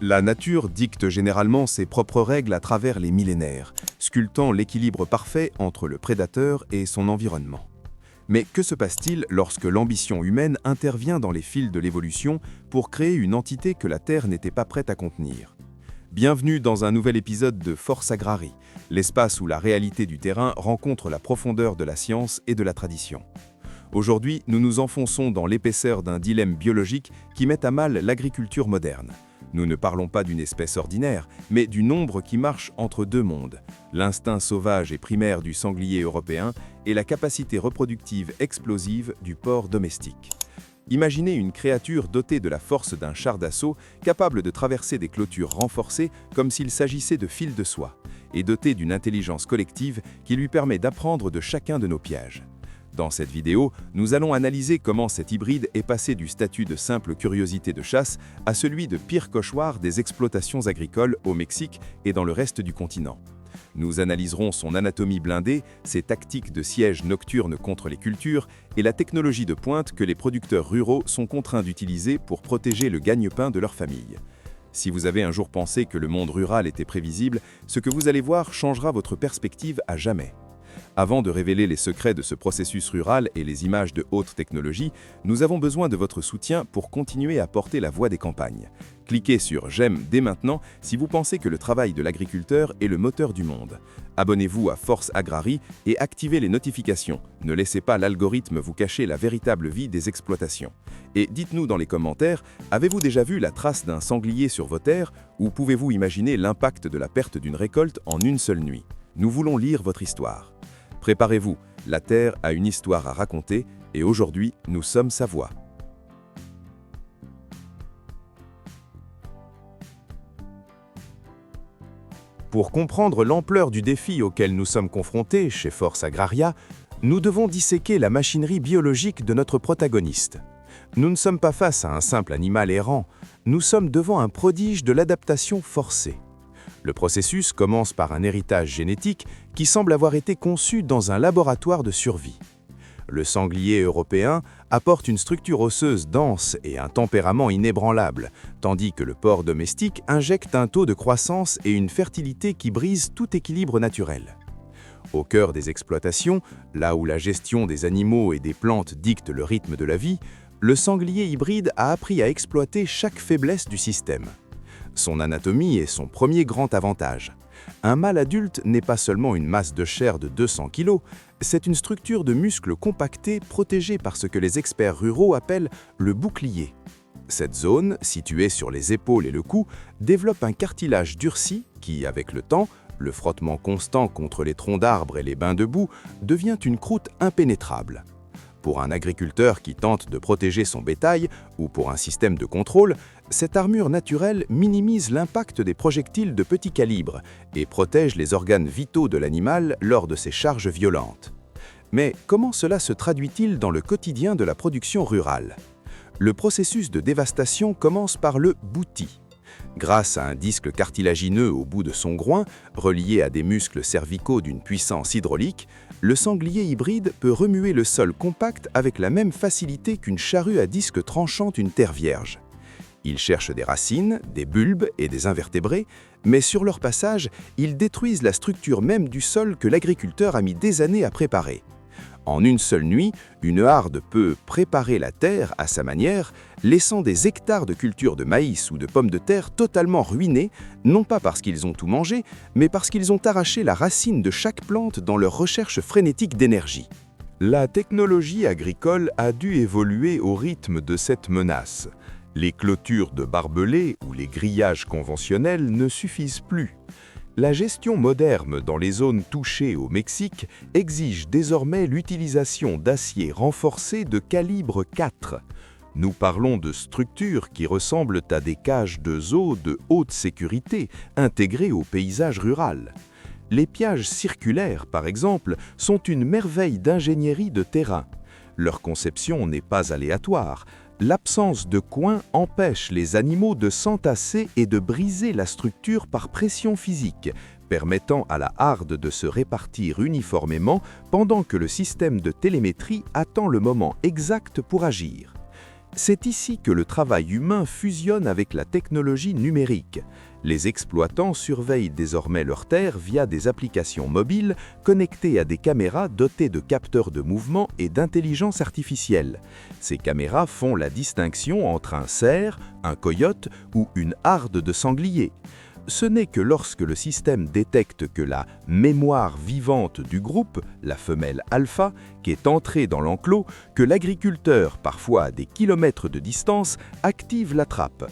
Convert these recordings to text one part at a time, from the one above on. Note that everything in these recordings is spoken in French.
La nature dicte généralement ses propres règles à travers les millénaires, sculptant l'équilibre parfait entre le prédateur et son environnement. Mais que se passe-t-il lorsque l'ambition humaine intervient dans les fils de l'évolution pour créer une entité que la Terre n'était pas prête à contenir? Bienvenue dans un nouvel épisode de Force Agrarie, l'espace où la réalité du terrain rencontre la profondeur de la science et de la tradition. Aujourd'hui, nous nous enfonçons dans l'épaisseur d'un dilemme biologique qui met à mal l'agriculture moderne. Nous ne parlons pas d'une espèce ordinaire, mais d'une ombre qui marche entre deux mondes, l'instinct sauvage et primaire du sanglier européen et la capacité reproductive explosive du porc domestique. Imaginez une créature dotée de la force d'un char d'assaut, capable de traverser des clôtures renforcées comme s'il s'agissait de fils de soie, et dotée d'une intelligence collective qui lui permet d'apprendre de chacun de nos pièges. Dans cette vidéo, nous allons analyser comment cet hybride est passé du statut de simple curiosité de chasse à celui de pire cauchemar des exploitations agricoles au Mexique et dans le reste du continent. Nous analyserons son anatomie blindée, ses tactiques de siège nocturne contre les cultures et la technologie de pointe que les producteurs ruraux sont contraints d'utiliser pour protéger le gagne-pain de leur famille. Si vous avez un jour pensé que le monde rural était prévisible, ce que vous allez voir changera votre perspective à jamais. Avant de révéler les secrets de ce processus rural et les images de haute technologie, nous avons besoin de votre soutien pour continuer à porter la voix des campagnes. Cliquez sur « J'aime » dès maintenant si vous pensez que le travail de l'agriculteur est le moteur du monde. Abonnez-vous à Force Agrarie et activez les notifications. Ne laissez pas l'algorithme vous cacher la véritable vie des exploitations. Et dites-nous dans les commentaires, avez-vous déjà vu la trace d'un sanglier sur vos terres ou pouvez-vous imaginer l'impact de la perte d'une récolte en une seule nuit? Nous voulons lire votre histoire. Préparez-vous, la Terre a une histoire à raconter et aujourd'hui, nous sommes sa voix. Pour comprendre l'ampleur du défi auquel nous sommes confrontés chez Force Agraria, nous devons disséquer la machinerie biologique de notre protagoniste. Nous ne sommes pas face à un simple animal errant, nous sommes devant un prodige de l'adaptation forcée. Le processus commence par un héritage génétique qui semble avoir été conçu dans un laboratoire de survie. Le sanglier européen apporte une structure osseuse dense et un tempérament inébranlable, tandis que le porc domestique injecte un taux de croissance et une fertilité qui brisent tout équilibre naturel. Au cœur des exploitations, là où la gestion des animaux et des plantes dicte le rythme de la vie, le sanglier hybride a appris à exploiter chaque faiblesse du système. Son anatomie est son premier grand avantage. Un mâle adulte n'est pas seulement une masse de chair de 200 kg, c'est une structure de muscles compactés protégée par ce que les experts ruraux appellent le bouclier. Cette zone, située sur les épaules et le cou, développe un cartilage durci qui, avec le temps, le frottement constant contre les troncs d'arbres et les bains de boue, devient une croûte impénétrable. Pour un agriculteur qui tente de protéger son bétail ou pour un système de contrôle, cette armure naturelle minimise l'impact des projectiles de petit calibre et protège les organes vitaux de l'animal lors de ses charges violentes. Mais comment cela se traduit-il dans le quotidien de la production rurale? Le processus de dévastation commence par le bouti. Grâce à un disque cartilagineux au bout de son groin, relié à des muscles cervicaux d'une puissance hydraulique, le sanglier hybride peut remuer le sol compact avec la même facilité qu'une charrue à disque tranchant une terre vierge. Ils cherchent des racines, des bulbes et des invertébrés, mais sur leur passage, ils détruisent la structure même du sol que l'agriculteur a mis des années à préparer. En une seule nuit, une harde peut préparer la terre à sa manière, laissant des hectares de cultures de maïs ou de pommes de terre totalement ruinés, non pas parce qu'ils ont tout mangé, mais parce qu'ils ont arraché la racine de chaque plante dans leur recherche frénétique d'énergie. La technologie agricole a dû évoluer au rythme de cette menace. Les clôtures de barbelés ou les grillages conventionnels ne suffisent plus. La gestion moderne dans les zones touchées au Mexique exige désormais l'utilisation d'acier renforcé de calibre 4. Nous parlons de structures qui ressemblent à des cages de zoo de haute sécurité intégrées au paysage rural. Les piages circulaires, par exemple, sont une merveille d'ingénierie de terrain. Leur conception n'est pas aléatoire. L'absence de coins empêche les animaux de s'entasser et de briser la structure par pression physique, permettant à la harde de se répartir uniformément pendant que le système de télémétrie attend le moment exact pour agir. C'est ici que le travail humain fusionne avec la technologie numérique. Les exploitants surveillent désormais leurs terres via des applications mobiles connectées à des caméras dotées de capteurs de mouvement et d'intelligence artificielle. Ces caméras font la distinction entre un cerf, un coyote ou une harde de sangliers. Ce n'est que lorsque le système détecte que la mémoire vivante du groupe, la femelle alpha, qui est entrée dans l'enclos, que l'agriculteur, parfois à des kilomètres de distance, active la trappe.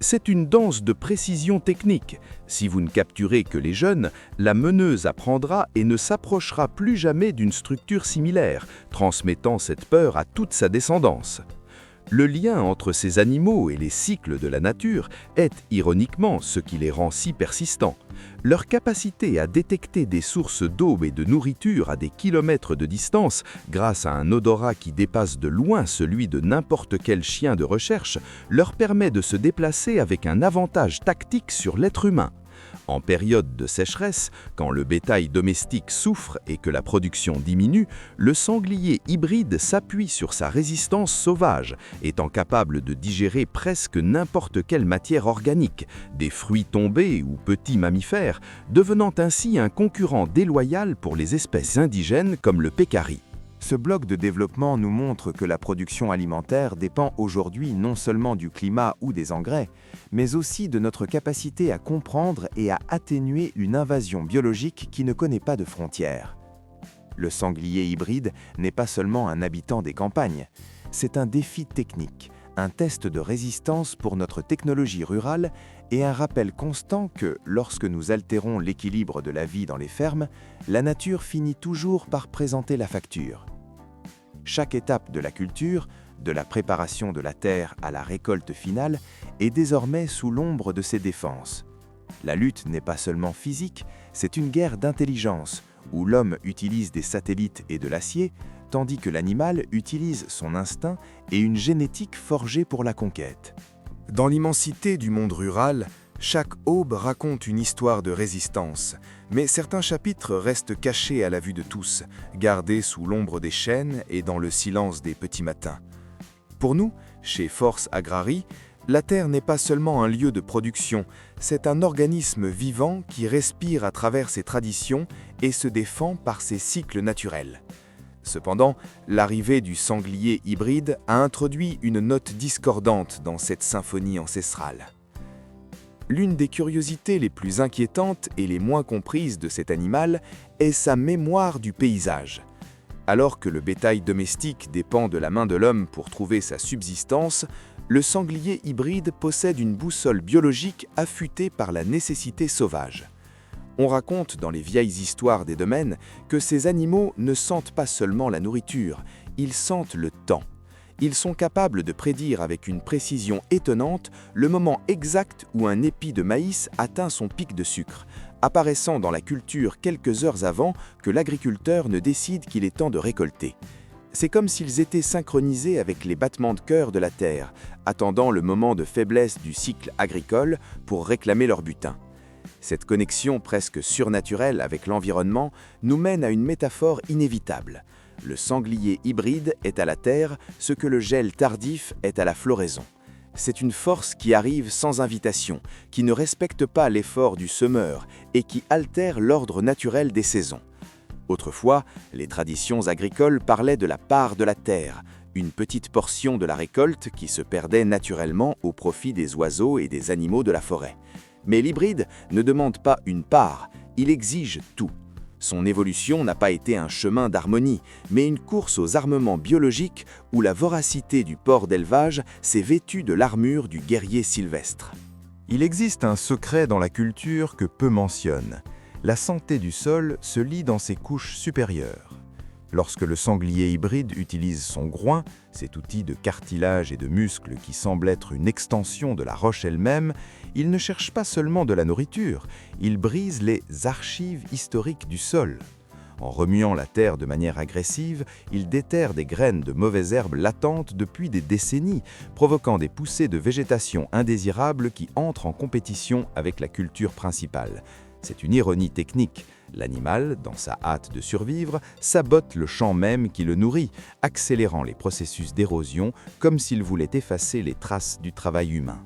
C'est une danse de précision technique. Si vous ne capturez que les jeunes, la meneuse apprendra et ne s'approchera plus jamais d'une structure similaire, transmettant cette peur à toute sa descendance. Le lien entre ces animaux et les cycles de la nature est, ironiquement, ce qui les rend si persistants. Leur capacité à détecter des sources d'eau et de nourriture à des kilomètres de distance, grâce à un odorat qui dépasse de loin celui de n'importe quel chien de recherche, leur permet de se déplacer avec un avantage tactique sur l'être humain. En période de sécheresse, quand le bétail domestique souffre et que la production diminue, le sanglier hybride s'appuie sur sa résistance sauvage, étant capable de digérer presque n'importe quelle matière organique, des fruits tombés ou petits mammifères, devenant ainsi un concurrent déloyal pour les espèces indigènes comme le pécari. Ce bloc de développement nous montre que la production alimentaire dépend aujourd'hui non seulement du climat ou des engrais, mais aussi de notre capacité à comprendre et à atténuer une invasion biologique qui ne connaît pas de frontières. Le sanglier hybride n'est pas seulement un habitant des campagnes, c'est un défi technique, un test de résistance pour notre technologie rurale et un rappel constant que, lorsque nous altérons l'équilibre de la vie dans les fermes, la nature finit toujours par présenter la facture. Chaque étape de la culture, de la préparation de la terre à la récolte finale, est désormais sous l'ombre de ses défenses. La lutte n'est pas seulement physique, c'est une guerre d'intelligence, où l'homme utilise des satellites et de l'acier, tandis que l'animal utilise son instinct et une génétique forgée pour la conquête. Dans l'immensité du monde rural, chaque aube raconte une histoire de résistance, mais certains chapitres restent cachés à la vue de tous, gardés sous l'ombre des chênes et dans le silence des petits matins. Pour nous, chez Force Agrarie, la terre n'est pas seulement un lieu de production, c'est un organisme vivant qui respire à travers ses traditions et se défend par ses cycles naturels. Cependant, l'arrivée du sanglier hybride a introduit une note discordante dans cette symphonie ancestrale. L'une des curiosités les plus inquiétantes et les moins comprises de cet animal est sa mémoire du paysage. Alors que le bétail domestique dépend de la main de l'homme pour trouver sa subsistance, le sanglier hybride possède une boussole biologique affûtée par la nécessité sauvage. On raconte dans les vieilles histoires des domaines que ces animaux ne sentent pas seulement la nourriture, ils sentent le temps. Ils sont capables de prédire avec une précision étonnante le moment exact où un épi de maïs atteint son pic de sucre, apparaissant dans la culture quelques heures avant que l'agriculteur ne décide qu'il est temps de récolter. C'est comme s'ils étaient synchronisés avec les battements de cœur de la terre, attendant le moment de faiblesse du cycle agricole pour réclamer leur butin. Cette connexion presque surnaturelle avec l'environnement nous mène à une métaphore inévitable. Le sanglier hybride est à la terre ce que le gel tardif est à la floraison. C'est une force qui arrive sans invitation, qui ne respecte pas l'effort du semeur et qui altère l'ordre naturel des saisons. Autrefois, les traditions agricoles parlaient de la part de la terre, une petite portion de la récolte qui se perdait naturellement au profit des oiseaux et des animaux de la forêt. Mais l'hybride ne demande pas une part, il exige tout. Son évolution n'a pas été un chemin d'harmonie, mais une course aux armements biologiques où la voracité du porc d'élevage s'est vêtue de l'armure du guerrier sylvestre. Il existe un secret dans la culture que peu mentionnent. La santé du sol se lie dans ses couches supérieures. Lorsque le sanglier hybride utilise son groin, cet outil de cartilage et de muscles qui semble être une extension de la roche elle-même, il ne cherche pas seulement de la nourriture, il brise les archives historiques du sol. En remuant la terre de manière agressive, il déterre des graines de mauvaises herbes latentes depuis des décennies, provoquant des poussées de végétation indésirables qui entrent en compétition avec la culture principale. C'est une ironie technique. L'animal, dans sa hâte de survivre, sabote le champ même qui le nourrit, accélérant les processus d'érosion comme s'il voulait effacer les traces du travail humain.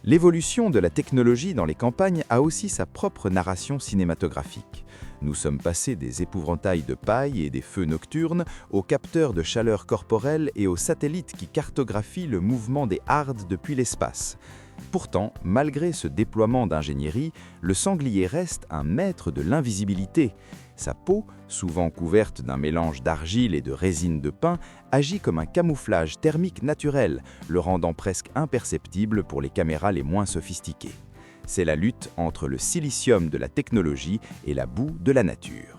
L'évolution de la technologie dans les campagnes a aussi sa propre narration cinématographique. Nous sommes passés des épouvantails de paille et des feux nocturnes aux capteurs de chaleur corporelle et aux satellites qui cartographient le mouvement des hardes depuis l'espace. Pourtant, malgré ce déploiement d'ingénierie, le sanglier reste un maître de l'invisibilité. Sa peau, souvent couverte d'un mélange d'argile et de résine de pin, agit comme un camouflage thermique naturel, le rendant presque imperceptible pour les caméras les moins sophistiquées. C'est la lutte entre le silicium de la technologie et la boue de la nature.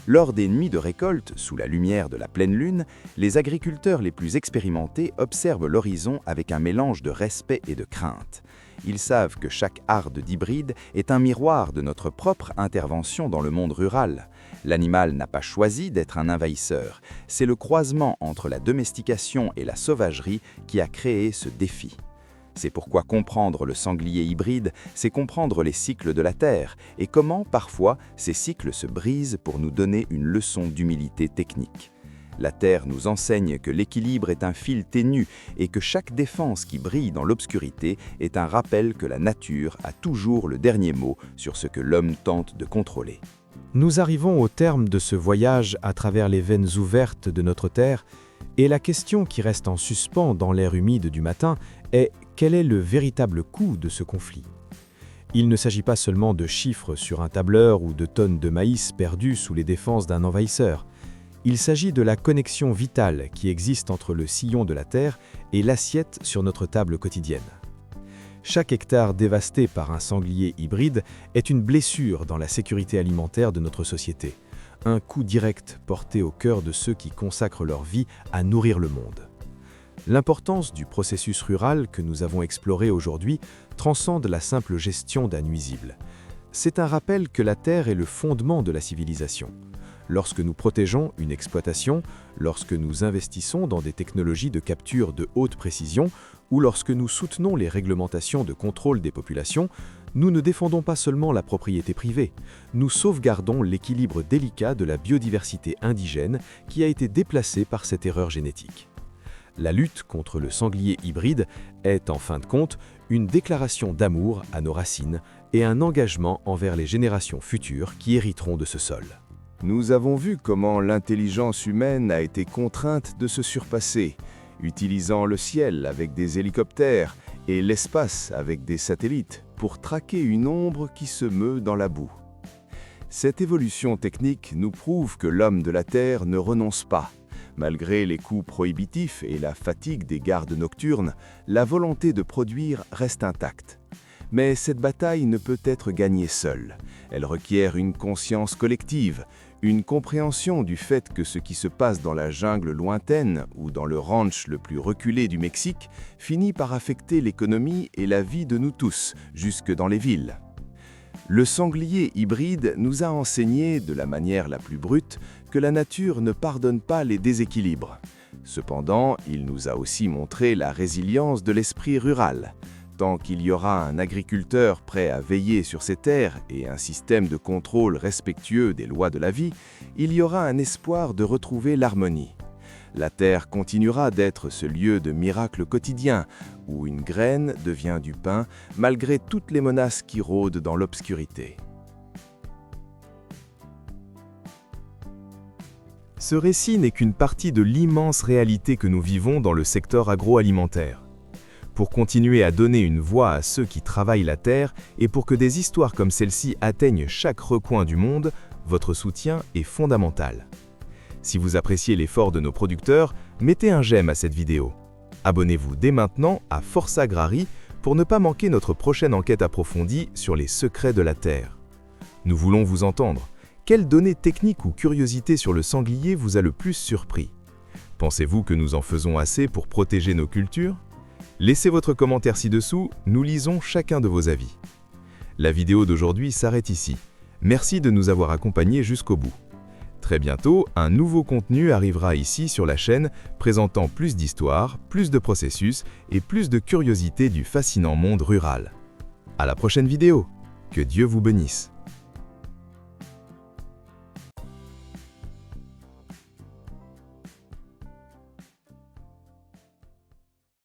Lors des nuits de récolte, sous la lumière de la pleine lune, les agriculteurs les plus expérimentés observent l'horizon avec un mélange de respect et de crainte. Ils savent que chaque harde d'hybride est un miroir de notre propre intervention dans le monde rural. L'animal n'a pas choisi d'être un envahisseur. C'est le croisement entre la domestication et la sauvagerie qui a créé ce défi. C'est pourquoi comprendre le sanglier hybride, c'est comprendre les cycles de la Terre et comment, parfois, ces cycles se brisent pour nous donner une leçon d'humilité technique. La Terre nous enseigne que l'équilibre est un fil ténu et que chaque défense qui brille dans l'obscurité est un rappel que la nature a toujours le dernier mot sur ce que l'homme tente de contrôler. Nous arrivons au terme de ce voyage à travers les veines ouvertes de notre Terre, et la question qui reste en suspens dans l'air humide du matin est: quel est le véritable coût de ce conflit ? Il ne s'agit pas seulement de chiffres sur un tableur ou de tonnes de maïs perdues sous les défenses d'un envahisseur. Il s'agit de la connexion vitale qui existe entre le sillon de la Terre et l'assiette sur notre table quotidienne. Chaque hectare dévasté par un sanglier hybride est une blessure dans la sécurité alimentaire de notre société, un coup direct porté au cœur de ceux qui consacrent leur vie à nourrir le monde. L'importance du processus rural que nous avons exploré aujourd'hui transcende la simple gestion d'un nuisible. C'est un rappel que la terre est le fondement de la civilisation. Lorsque nous protégeons une exploitation, lorsque nous investissons dans des technologies de capture de haute précision ou lorsque nous soutenons les réglementations de contrôle des populations, nous ne défendons pas seulement la propriété privée, nous sauvegardons l'équilibre délicat de la biodiversité indigène qui a été déplacée par cette erreur génétique. La lutte contre le sanglier hybride est, en fin de compte, une déclaration d'amour à nos racines et un engagement envers les générations futures qui hériteront de ce sol. Nous avons vu comment l'intelligence humaine a été contrainte de se surpasser, utilisant le ciel avec des hélicoptères et l'espace avec des satellites pour traquer une ombre qui se meut dans la boue. Cette évolution technique nous prouve que l'homme de la Terre ne renonce pas. Malgré les coûts prohibitifs et la fatigue des gardes nocturnes, la volonté de produire reste intacte. Mais cette bataille ne peut être gagnée seule. Elle requiert une conscience collective, une compréhension du fait que ce qui se passe dans la jungle lointaine ou dans le ranch le plus reculé du Mexique finit par affecter l'économie et la vie de nous tous, jusque dans les villes. Le sanglier hybride nous a enseigné, de la manière la plus brute, que la nature ne pardonne pas les déséquilibres. Cependant, il nous a aussi montré la résilience de l'esprit rural. Tant qu'il y aura un agriculteur prêt à veiller sur ses terres et un système de contrôle respectueux des lois de la vie, il y aura un espoir de retrouver l'harmonie. La terre continuera d'être ce lieu de miracle quotidien, où une graine devient du pain malgré toutes les menaces qui rôdent dans l'obscurité. Ce récit n'est qu'une partie de l'immense réalité que nous vivons dans le secteur agroalimentaire. Pour continuer à donner une voix à ceux qui travaillent la terre et pour que des histoires comme celle-ci atteignent chaque recoin du monde, votre soutien est fondamental. Si vous appréciez l'effort de nos producteurs, mettez un j'aime à cette vidéo. Abonnez-vous dès maintenant à Force Agrarie pour ne pas manquer notre prochaine enquête approfondie sur les secrets de la terre. Nous voulons vous entendre. Quelles données techniques ou curiosités sur le sanglier vous a le plus surpris? Pensez-vous que nous en faisons assez pour protéger nos cultures? Laissez votre commentaire ci-dessous, nous lisons chacun de vos avis. La vidéo d'aujourd'hui s'arrête ici. Merci de nous avoir accompagnés jusqu'au bout. Très bientôt, un nouveau contenu arrivera ici sur la chaîne, présentant plus d'histoires, plus de processus et plus de curiosités du fascinant monde rural. À la prochaine vidéo! Que Dieu vous bénisse.